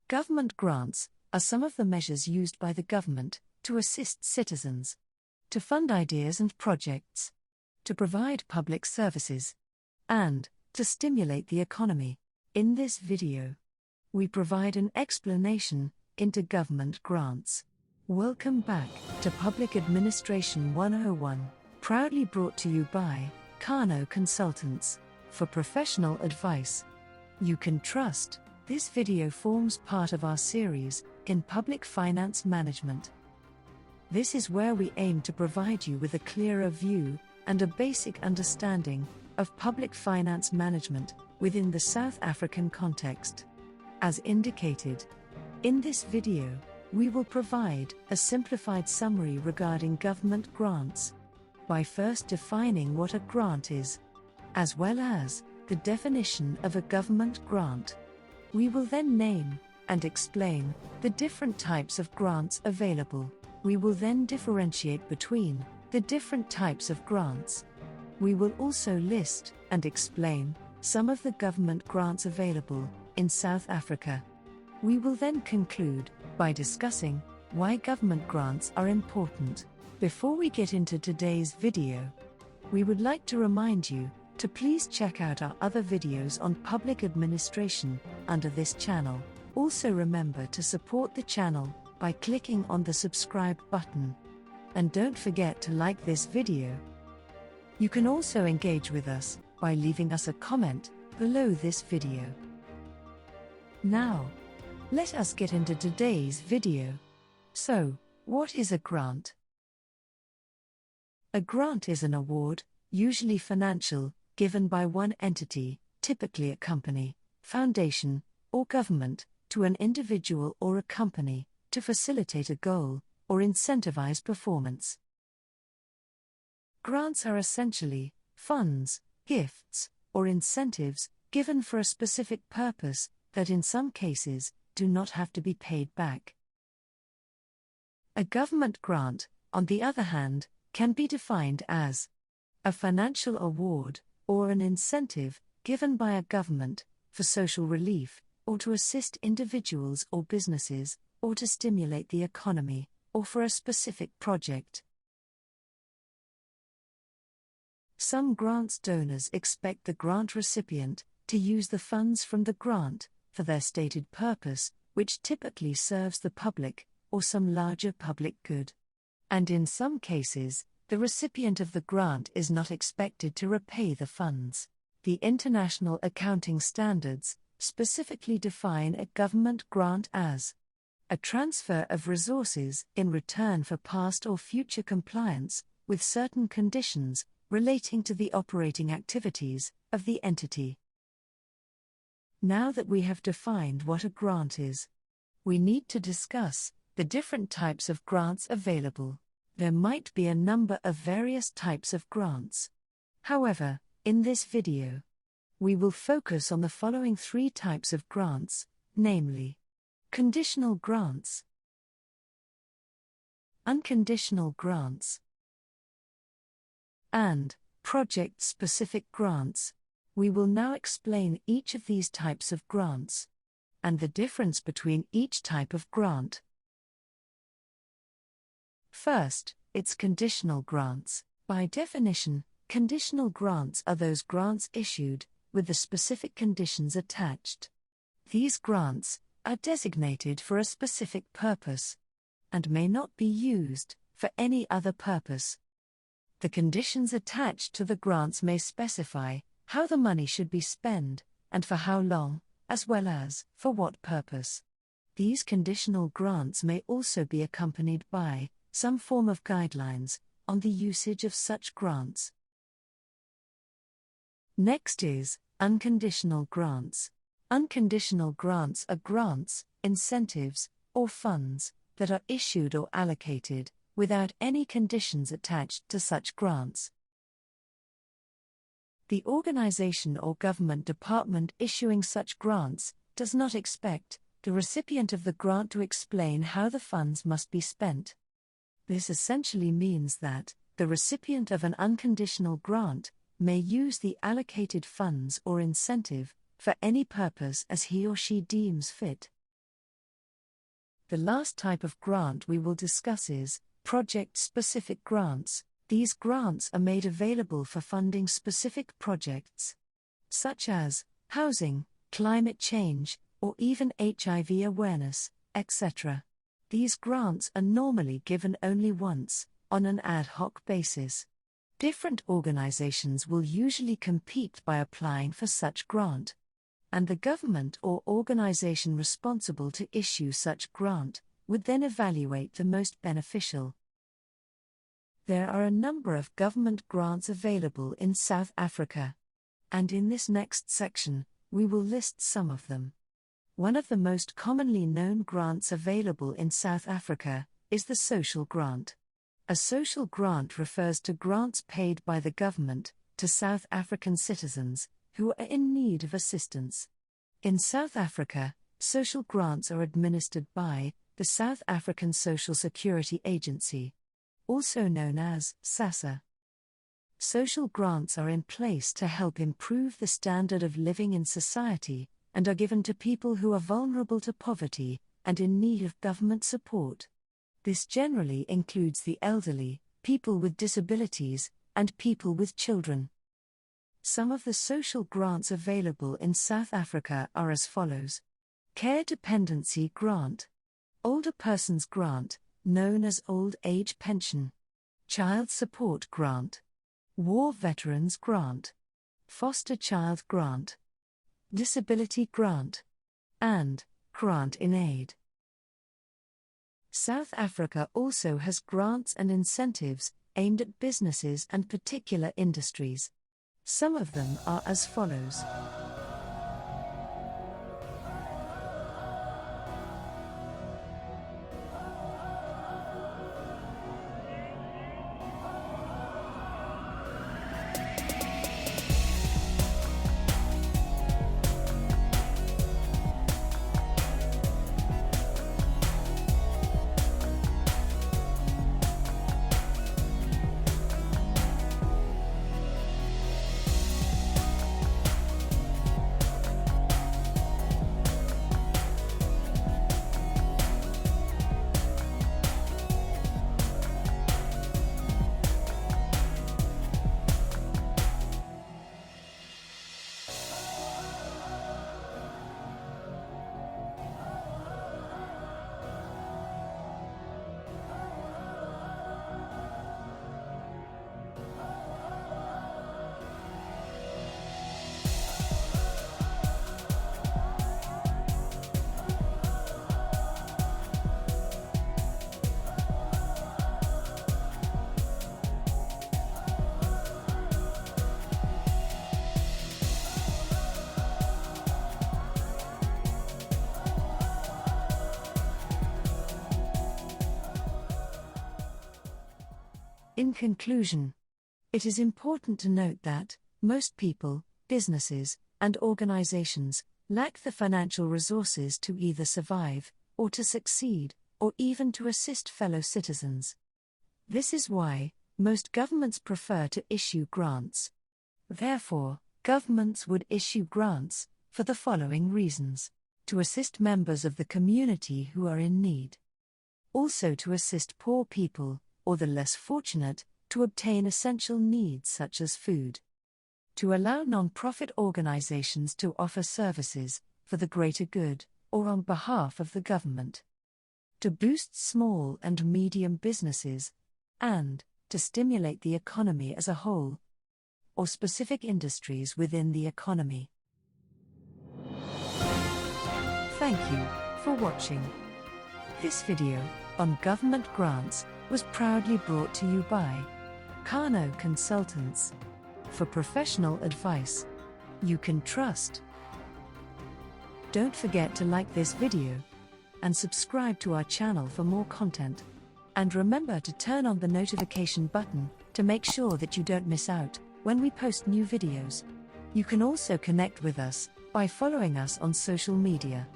Government grants are some of the measures used by the government to assist citizens, to fund ideas and projects, to provide public services, and to stimulate the economy. In this video, we provide an explanation into government grants. Welcome back to Public Administration 101, proudly brought to you by Kano Consultants. For professional advice you can trust, this video forms part of our series in Public Finance Management. This is where we aim to provide you with a clearer view and a basic understanding of public finance management within the South African context. As indicated, in this video, we will provide a simplified summary regarding government grants, by first defining what a grant is, as well as the definition of a government grant. We will then name and explain the different types of grants available. We will then differentiate between the different types of grants. We will also list and explain some of the government grants available in South Africa. We will then conclude by discussing why government grants are important. Before we get into today's video, we would like to remind you to please check out our other videos on public administration under this channel. Also remember to support the channel by clicking on the subscribe button. And don't forget to like this video. You can also engage with us by leaving us a comment below this video. Now, let us get into today's video. So, what is a grant? A grant is an award, usually financial, given by one entity, typically a company, foundation, or government, to an individual or a company, to facilitate a goal, or incentivize performance. Grants are essentially funds, gifts, or incentives, given for a specific purpose, that in some cases, do not have to be paid back. A government grant, on the other hand, can be defined as a financial award, or an incentive, given by a government, for social relief, or to assist individuals or businesses, or to stimulate the economy, or for a specific project. Some grants donors expect the grant recipient to use the funds from the grant for their stated purpose, which typically serves the public, or some larger public good. And in some cases, the recipient of the grant is not expected to repay the funds. The International Accounting Standards specifically define a government grant as a transfer of resources in return for past or future compliance with certain conditions relating to the operating activities of the entity. Now that we have defined what a grant is, we need to discuss the different types of grants available. There might be a number of various types of grants. However, in this video, we will focus on the following three types of grants, namely, conditional grants, unconditional grants, and project-specific grants. We will now explain each of these types of grants, and the difference between each type of grant. First, it's conditional grants. By definition, conditional grants are those grants issued with the specific conditions attached. These grants are designated for a specific purpose and may not be used for any other purpose. The conditions attached to the grants may specify how the money should be spent and for how long, as well as for what purpose. These conditional grants may also be accompanied by some form of guidelines on the usage of such grants. Next is unconditional grants. Unconditional grants are grants, incentives, or funds that are issued or allocated without any conditions attached to such grants. The organization or government department issuing such grants does not expect the recipient of the grant to explain how the funds must be spent. This essentially means that the recipient of an unconditional grant may use the allocated funds or incentive for any purpose as he or she deems fit. The last type of grant we will discuss is project-specific grants. These grants are made available for funding specific projects, such as housing, climate change, or even HIV awareness, etc. These grants are normally given only once, on an ad hoc basis. Different organizations will usually compete by applying for such grant, and the government or organization responsible to issue such grant would then evaluate the most beneficial. There are a number of government grants available in South Africa, and in this next section, we will list some of them. One of the most commonly known grants available in South Africa is the social grant. A social grant refers to grants paid by the government to South African citizens who are in need of assistance. In South Africa, social grants are administered by the South African Social Security Agency, also known as SASSA. Social grants are in place to help improve the standard of living in society and are given to people who are vulnerable to poverty and in need of government support. This generally includes the elderly, people with disabilities, and people with children. Some of the social grants available in South Africa are as follows: Care Dependency Grant, Older Persons Grant, known as Old Age Pension, Child Support Grant, War Veterans Grant, Foster Child Grant, Disability Grant, and Grant in Aid. South Africa also has grants and incentives aimed at businesses and particular industries. Some of them are as follows. In conclusion, it is important to note that most people, businesses, and organizations lack the financial resources to either survive, or to succeed, or even to assist fellow citizens. This is why most governments prefer to issue grants. Therefore, governments would issue grants for the following reasons: to assist members of the community who are in need, also to assist poor people, or the less fortunate, to obtain essential needs such as food, to allow non-profit organizations to offer services for the greater good, or on behalf of the government, to boost small and medium businesses, and to stimulate the economy as a whole, or specific industries within the economy. Thank you for watching. This video on government grants was proudly brought to you by Kano Consultants. For professional advice you can trust. Don't forget to like this video and subscribe to our channel for more content. And remember to turn on the notification button to make sure that you don't miss out when we post new videos. You can also connect with us by following us on social media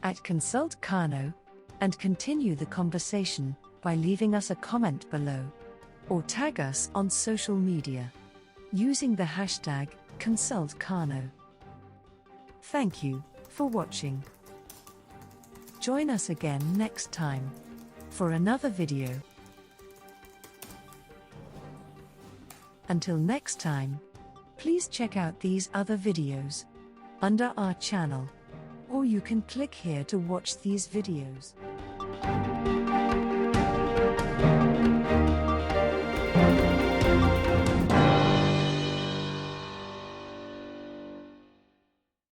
at Consult Kano, and continue the conversation by leaving us a comment below, or tag us on social media using the hashtag #ConsultKano. Thank you for watching. Join us again next time for another video. Until next time, please check out these other videos under our channel, or you can click here to watch these videos.